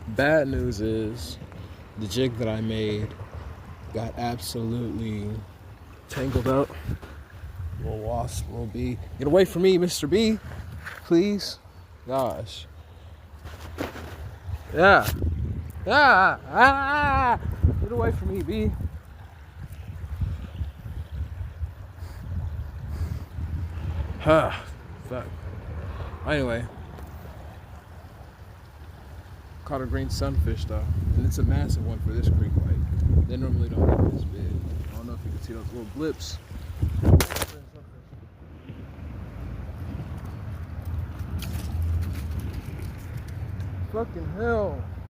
Bad news is the jig that I made got absolutely tangled up. Little wasp, little bee. Get away from me, Mr. B. Please. Gosh. Yeah. Get away from me, B. Fuck. Anyway. Caught a green sunfish though. And it's a massive one for this creek lake. They normally don't get this big. I don't know if you can see those little blips. Fucking hell.